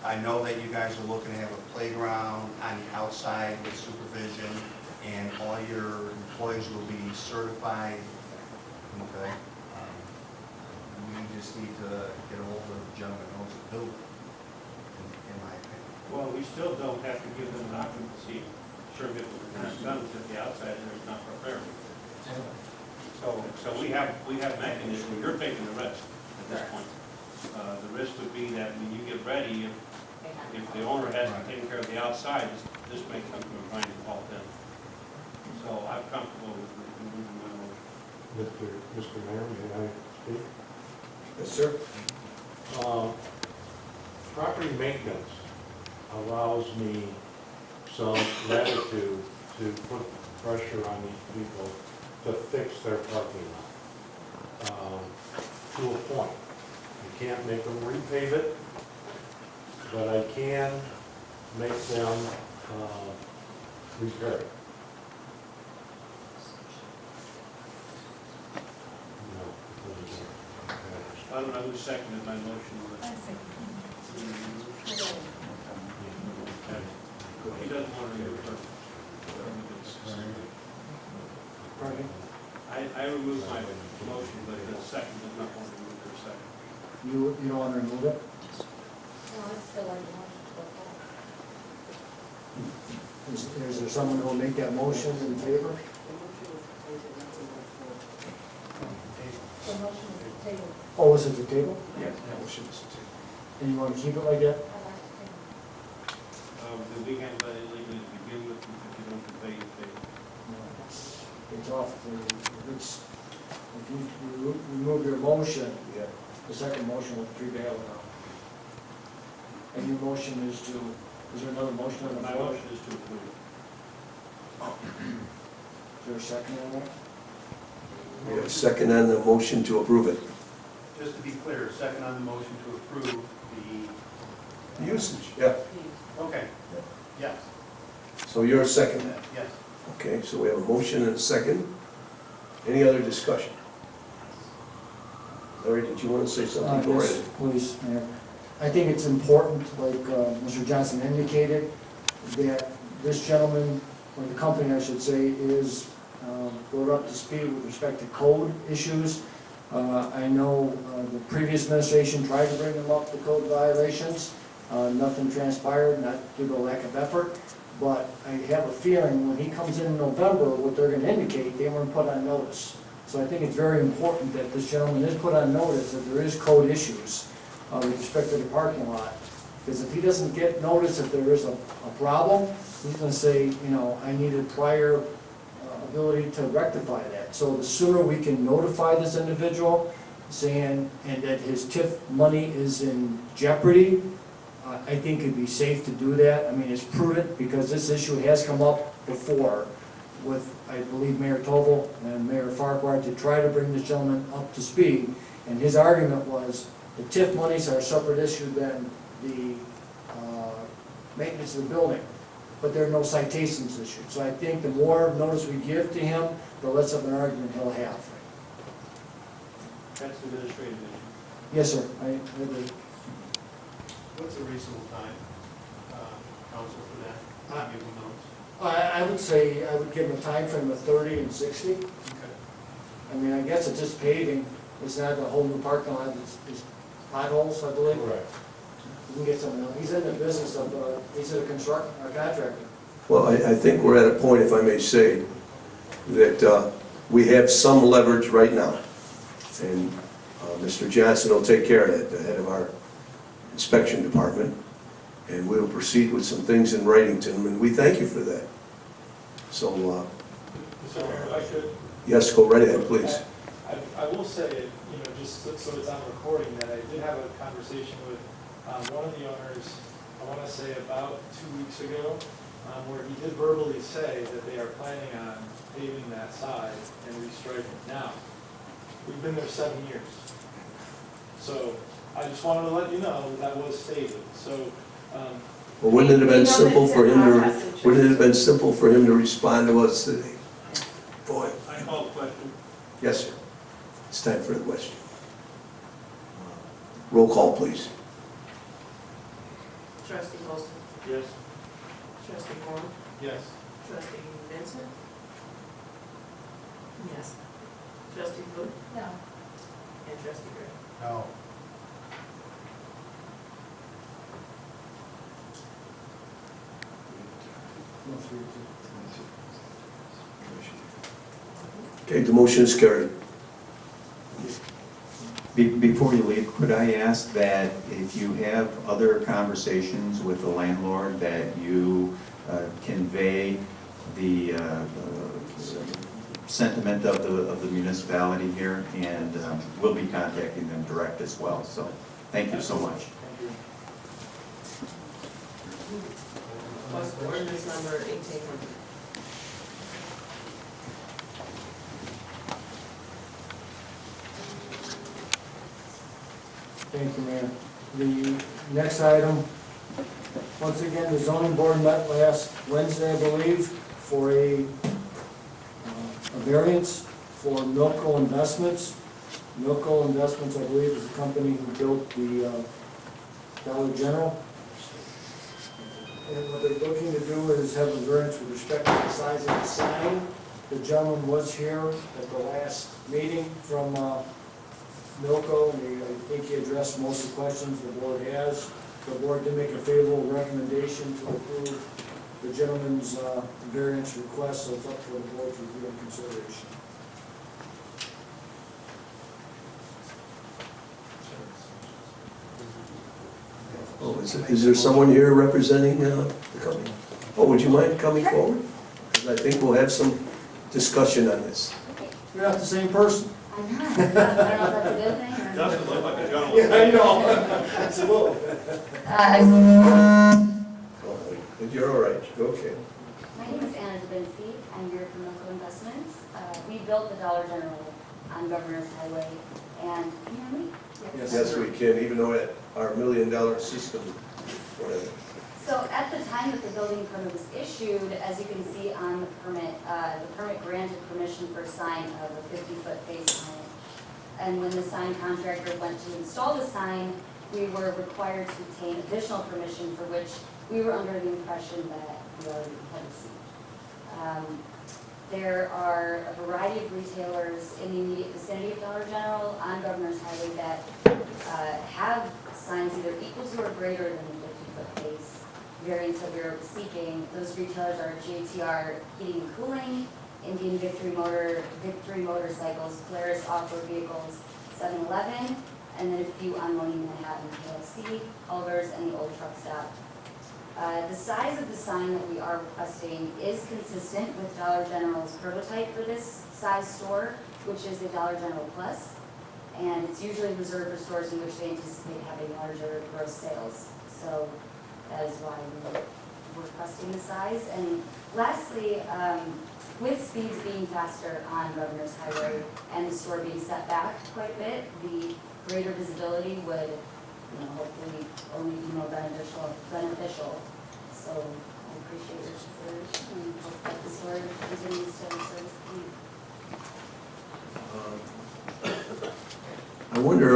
I know that you guys are looking to have a playground on the outside with supervision, and all your employees will be certified, okay? We just need to get a hold of the gentleman who owns the building, in my opinion. Well, we still don't have to give them an occupancy certificate when it's done at the outside and it's not prepared. So we have mechanisms. You're taking the risk at this point. The risk would be that when you get ready, if the owner hasn't taken care of the outside, this may come to a grinding halt then. So I'm comfortable with moving my motion. Mr. Mayor, may I speak? Yes, sir. Property maintenance allows me some latitude to put pressure on these people to fix their parking lot, to a point. I can't make them repave it, but I can make them repair it. I don't know who seconded my motion. He doesn't want to remove it. I removed my motion, but the second does not want to remove their second. You don't want to remove it? No, I still like the motion to go forward. Is there someone who will make that motion in favor? The motion is to table. Oh, is it the table? Yeah, motion is to table. And you want to keep it like that? I like to table. Do we have that illegally to begin with, if you don't pay, you pay? No, it's off. If you remove your motion, Yeah. the second motion will prevail now. And your motion is to, is there another motion on the My floor? motion is to approve. Is there a second on that? We have a second on the motion to approve it. just to be clear, second on the motion to approve the, Usage, yeah. okay, yes, So you're second that. yes. Okay, so we have a motion and a second. Any other discussion? Larry, did you want to say something? Go Yes, ahead. please, Mayor. I think it's important, like Mr. Johnson indicated, that this gentleman, or the company I should say, is brought up to speed with respect to code issues. I know the previous administration tried to bring him up to code violations. Nothing transpired, not due to lack of effort. But I have a feeling when he comes in November, what they're going to indicate, they weren't put on notice. So I think it's very important that this gentleman is put on notice that there is code issues with respect to the parking lot. Because if he doesn't get notice that there is a problem, he's going to say, you know, I needed prior ability to rectify that. So the sooner we can notify this individual saying, and that his TIF money is in jeopardy, I think it'd be safe to do that. I mean, it's prudent because this issue has come up before with, I believe, Mayor Tovall and Mayor Farquhar to try to bring this gentleman up to speed. And his argument was the TIF monies are a separate issue than the maintenance of the building, but there are no citations issued. So I think the more notice we give to him, the less of an argument he'll have. That's the administrative issue. Yes, sir, I agree. What's a reasonable time, council, for that? Give them notes. I would say, I would give him a time frame of 30 and 60. Okay. I mean, I guess it's just paving, it's not a whole new parking lot, it's potholes, I believe. Correct. We can get someone else, he's in the business of, he's a contractor. Well, I think we're at a point, if I may say, that we have some leverage right now. And Mr. Johnson will take care of that, the head of our inspection department. And we'll proceed with some things in writing to him, and we thank you for that. So, Mr. Mayor, if I could, yes, go right ahead, please. I will say, you know, just so it's on recording, that I did have a conversation with one of the owners, I want to say about 2 weeks ago, where he did verbally say that they are planning on paving that side and restriping. Now, we've been there 7 years. So I just wanted to let you know that was stated. So, Well, wouldn't it have been simple for him to, wouldn't it have been simple for him to respond to us today? Boy. I call the question. Yes, sir. It's time for the question. Roll call, please. Trustee Holston. yes. Trustee Horn. Yes. Trustee Vincent. Yes. Trustee Booth. No. And Trustee Gray. No. Okay, the motion is carried. Before you leave, could I ask that if you have other conversations with the landlord, that you convey the sentiment of the municipality here, and we'll be contacting them direct as well. So, thank you so much. What's ordinance number 1800? Thank you, Mayor. The next item, once again, the zoning board met last Wednesday, I believe, for a variance for Milco Investments. Milco Investments, I believe, is the company who built the Dollar General. And what they're looking to do is have a variance with respect to the size of the sign. The gentleman was here at the last meeting from Milco, and I think he addressed most of the questions the board has. The board did make a favorable recommendation to approve the gentleman's variance request, so it's up for the board's review and consideration. Oh, is there someone here representing the company? Oh, would you mind coming forward? 'Cause I think we'll have some discussion on this. You're not the same person. I'm not. I don't know if that's a good thing or. Doesn't look like a gentleman. Yeah, I know. It's a little. Oh, but you're all right, okay. My name is Anna Dubinsky. I'm here from Milco Investments. We built the Dollar General on Governor's Highway. And can you hear me? Yes, we can, even though at our $1 million system, whatever. So at the time that the building permit was issued, as you can see on the permit granted permission for a sign of a 50-foot face on it. And when the sign contractor went to install the sign, we were required to obtain additional permission for which we were under the impression that we already had received. There are a variety of retailers in the immediate vicinity of Dollar General on Governor's Highway that have signs either equal to or greater than the 50-foot face. Variants that we're seeking, those retailers are JTR Heating and Cooling, Indian Victory Motorcycles, Polaris Off-Road Vehicles, 7-Eleven, and then a few on Monee Manhattan, KLC, Culver's, and the Old Truck Stop. The size of the sign that we are requesting is consistent with Dollar General's prototype for this size store, which is a Dollar General Plus, and it's usually reserved for stores in which they anticipate having larger gross sales. So that is why we're requesting the size. And lastly, with speeds being faster on Governor's Highway and the store being set back quite a bit, the greater visibility would, hopefully only be more beneficial. So I appreciate your consideration and hope that the store continues to serve the need. I wonder,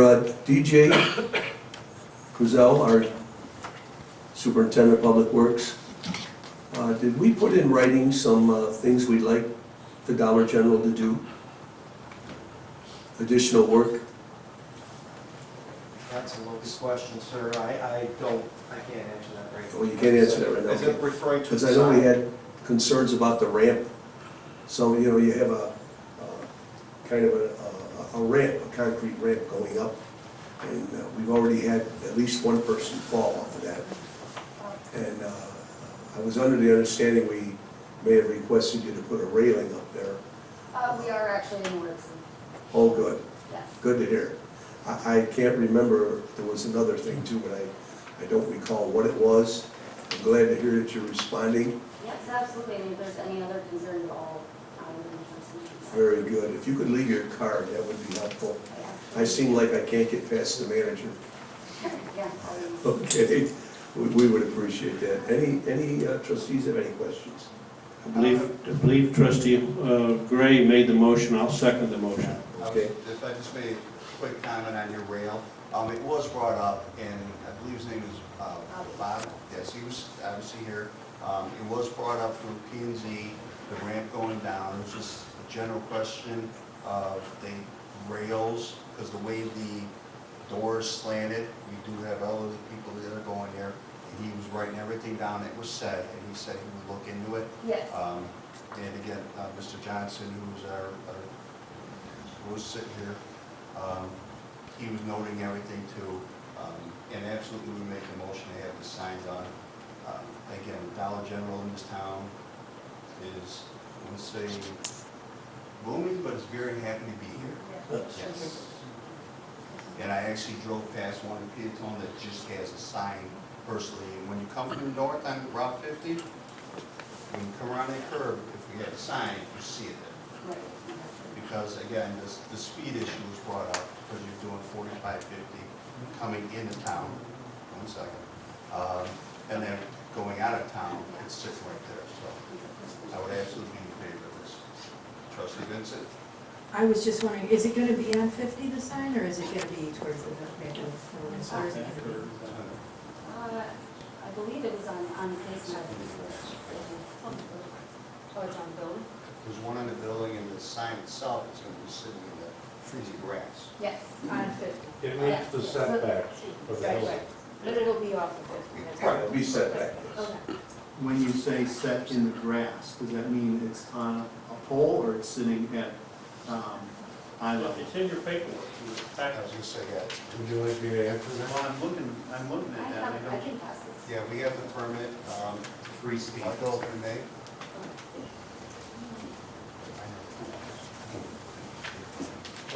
DJ Kuzel, our Superintendent of Public Works, did we put in writing some things we'd like the Dollar General to do? Additional work? That's a loaded question, sir. I can't answer that right now. Oh, you can't answer that right now. Is it referring to? Because I know we had concerns about the ramp. So, you have a kind of a ramp, a concrete ramp going up. And we've already had at least one person fall off of that. And I was under the understanding we may have requested you to put a railing up there. We are actually in works. Oh, good. Yes. Good to hear. I can't remember, there was another thing too, but I don't recall what it was. I'm glad to hear that you're responding. Yes, absolutely. And if there's any other concerns at all, I would be interested. Very good. If you could leave your card, that would be helpful. I seem like I can't get past the manager. Yeah. Okay, we would appreciate that. Any trustees have any questions? I believe Trustee Gray made the motion. I'll second the motion. Okay. If I just made a quick comment on your rail, it was brought up, and I believe his name is Bob. Yes, he was obviously here. It was brought up through P&Z, the ramp going down. It was just a general question of the rails, because the way the doors slanted, we do have elderly people that are going there. And he was writing everything down that was said, and he said he would look into it. Yes. And again, Mr. Johnson, who's who's sitting here, he was noting everything too. And absolutely, we make a motion to have the signs on. Again, Dollar General in this town is, I wouldn't say booming, but is very happy to be here. Yes. And I actually drove past one in Peatone that just has a sign personally. And when you come from the north on Route 50, when you come around that curve, if we have a sign, you see it there. Because again, the speed issue was brought up because you're doing 45, 50 coming into town. 1 second. And then going out of town, it's sitting right there. So I would absolutely be in favor of this. Trustee Vincent? I was just wondering, is it going to be on 50, the sign, or is it going to be towards the back of I believe it was on the face of the Oh, it's on the building? There's one on the building, and the sign itself is going to be sitting in the trees grass. Yes, on 50. It meets the setbacks for the building. But it'll be off of it. Right, it'll be set back. Okay. When you say set in the grass, does that mean it's on a pole or it's sitting at eye level? It's in your paperwork. I was going to say that. Would you like me to answer that? Well, I'm looking at that. I can pass this. Yeah, we have the permit, 3 speed. I'll go in May.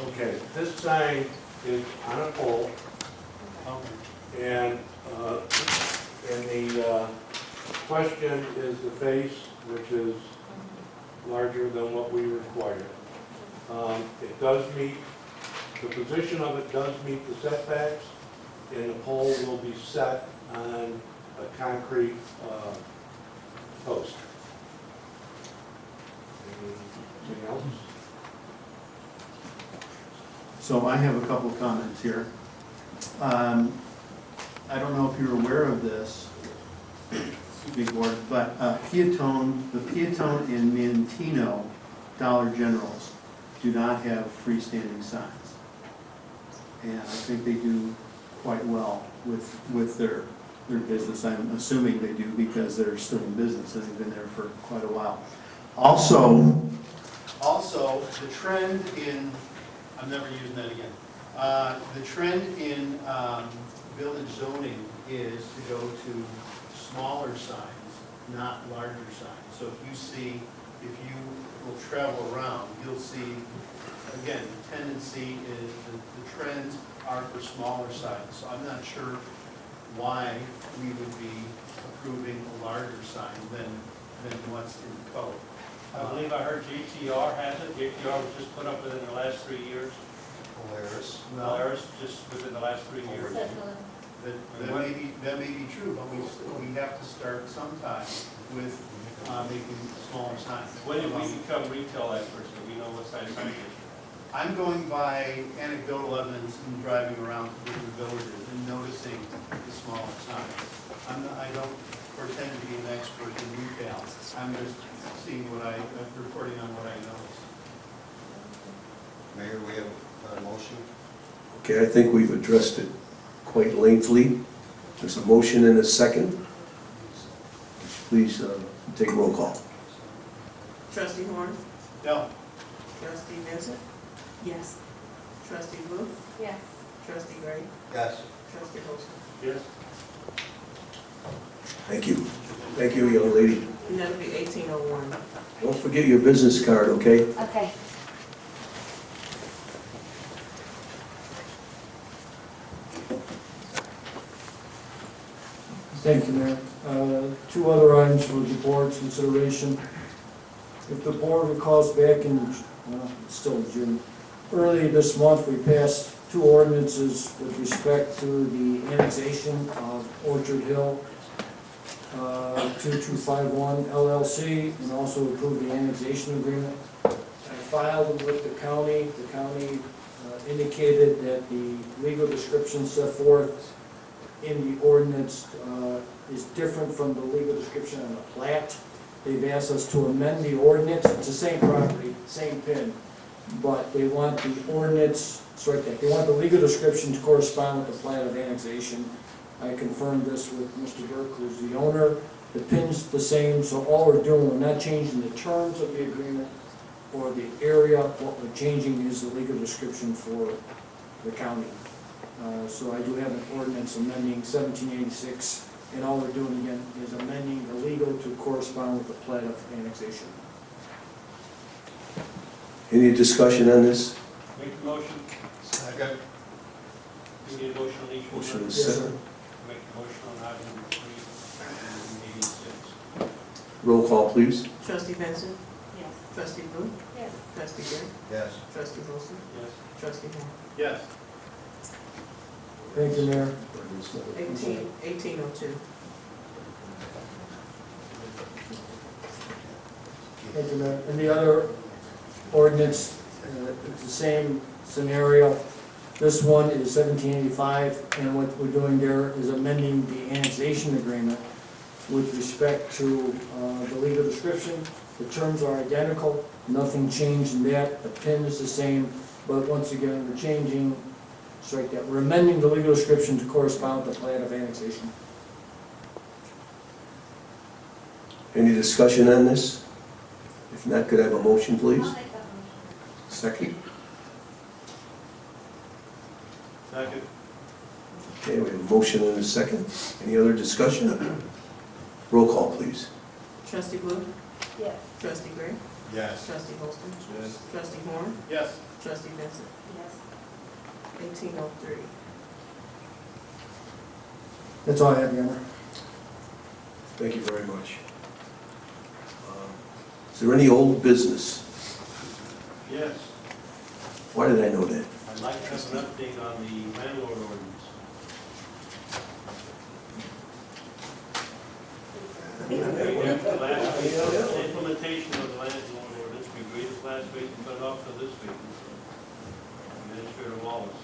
Okay, this sign is on a pole, and the question is the face, which is larger than what we require. It does meet The position of it does meet the setbacks, and the pole will be set on a concrete post. Anything else? So I have a couple of comments here. I don't know if you're aware of this, big board, but the Peatone and Mantino Dollar Generals do not have freestanding signs. And I think they do quite well with their business. I'm assuming they do because they're still in business and they've been there for quite a while. Also, the trend in, I'm never using that again. The trend in village zoning is to go to smaller signs, not larger signs. So if you will travel around, you'll see, again, the tendency is the trends are for smaller signs. So I'm not sure why we would be approving a larger sign than what's in the code. I believe I heard JTR has it. JTR was just put up within the last 3 years. Polaris, just within the last 3 years. That may be true, but we have to start sometime with making smaller signs. When did we become retail experts? Do we know what size sign it is? I'm going by anecdotal evidence and driving around to different villages and noticing the smaller signs. I don't pretend to be an expert in retail. I'm just seeing reporting on what I notice. Mayor, we have a motion. Okay, I think we've addressed it quite lengthily. There's a motion and a second. Please take roll call. Trustee Horn? No. Trustee Vincent? Yes. Trustee Booth? Yes. Trustee Gray? Yes. Trustee Holston? Yes. Thank you. Thank you, young lady. And that'll be 1801. Don't forget your business card, okay? Okay. Thank you, Mayor. Two other items for the board's consideration. If the board recalls back in, it's still June, early this month, we passed two ordinances with respect to the annexation of Orchard Hill 2251 LLC, and also approved the annexation agreement. I filed with the county. The county indicated that the legal description set forth in the ordinance is different from the legal description on the plat. They've asked us to amend the ordinance. It's the same property, same PIN, but they want the ordinance, sorry, they want the legal description to correspond with the plat of annexation. I confirmed this with Mr. Burke, who's the owner. The PIN's the same, so all we're doing, we're not changing the terms of the agreement or the area. What we're changing is the legal description for the county. So I do have an ordinance amending 1786, and all we're doing again is amending the legal to correspond with the plat of annexation. Any discussion on this? Make the motion. Second. Do we need a motion on each one? Motion is Yes, sir. second. Make the motion on item number 3 and 86. Roll call, please. Trustee Vincent? Yes. Trustee Booth? Yes. Trustee Gray? Yes. Trustee Holston? Yes. Trustee Horn? Yes. Thank you, Mayor. 1802. Thank you, Mayor. And the other ordinance, it's the same scenario. This one is 1785, and what we're doing there is amending the annexation agreement with respect to the legal description. The terms are identical, nothing changed in that. The PIN is the same, but once again, we're changing, strike that, we're amending the legal description to correspond with the plan of annexation. Any discussion on this? If not, could I have a motion, please? I'll make that motion. Second. Second. Okay, we have a motion and a second. Any other discussion? Roll call, please. Trustee Booth? Yes. Trustee Gray? Yes. Trustee Holston? Yes. Trustee Horn? Yes. Trustee Vincent? Yes. 1803. That's all I have, Your Honor. Thank you very much. Is there any old business? Yes. Why did I know that? I'd like to have an update on the landlord ordinance. We have the implementation of the landlord ordinance, we agreed this last week and put it off to this week. Administrator Wallace.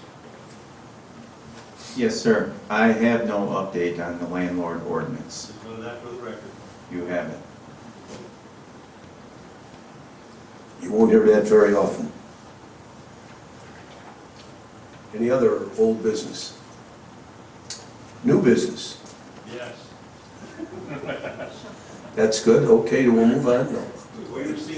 Yes, sir. I have no update on the landlord ordinance. Just know that for the record. You have it. You won't hear that very often. Any other old business? New business? Yes. That's good, okay, we'll move on. No.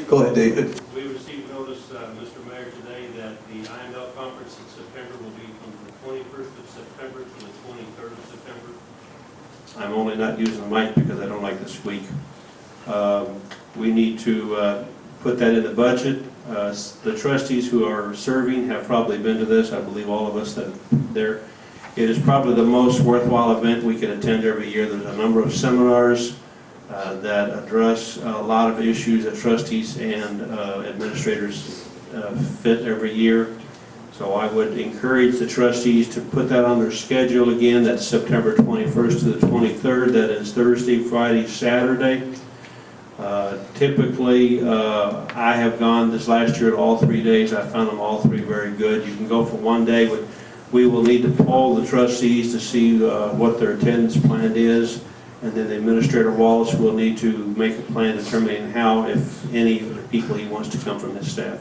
Go ahead, David. We received notice, Mr. Mayor, today that the IML conference in September will be from the 21st of September to the 23rd of September. I'm only not using the mic because I don't like to squeak. We need to put that in the budget. The trustees who are serving have probably been to this. I believe all of us that are there. It is probably the most worthwhile event we can attend every year. There's a number of seminars that address a lot of issues that trustees and administrators fit every year. So I would encourage the trustees to put that on their schedule again. That's September 21st to the 23rd. That is Thursday, Friday, Saturday. Typically, I have gone this last year at all 3 days. I found them all three very good. You can go for one day. We will need to poll the trustees to see what their attendance plan is, and then the Administrator Wallace will need to make a plan determining how, if any, of the people he wants to come from his staff.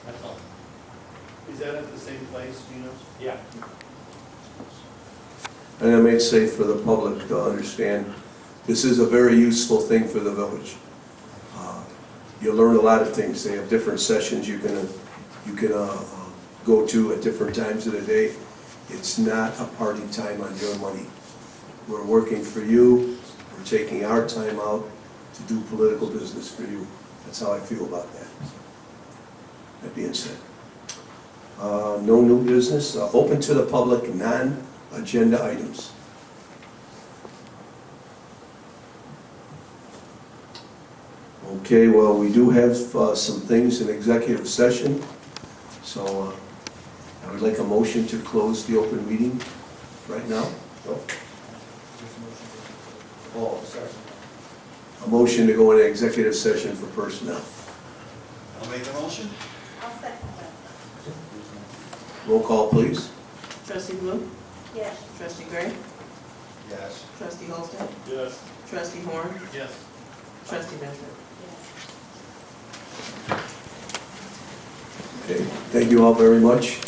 That's all. Is that at the same place, do you know? Yeah. And I may say for the public to understand, this is a very useful thing for the village. You'll learn a lot of things. They have different sessions you can go to at different times of the day. It's not a party time on your money. We're working for you. We're taking our time out to do political business for you. That's how I feel about that. That being said, no new business. Open to the public, non-agenda items. Okay, well, we do have some things in executive session, so I would like a motion to close the open meeting right now. No? Oh, sorry. A motion to go into executive session for personnel. I'll make the motion. I'll second that. Roll call, please. Trustee Blue? Yes. Trustee Gray? Yes. Trustee Holston? Yes. Trustee Horn? Yes. Trustee Benson? Okay, thank you all very much.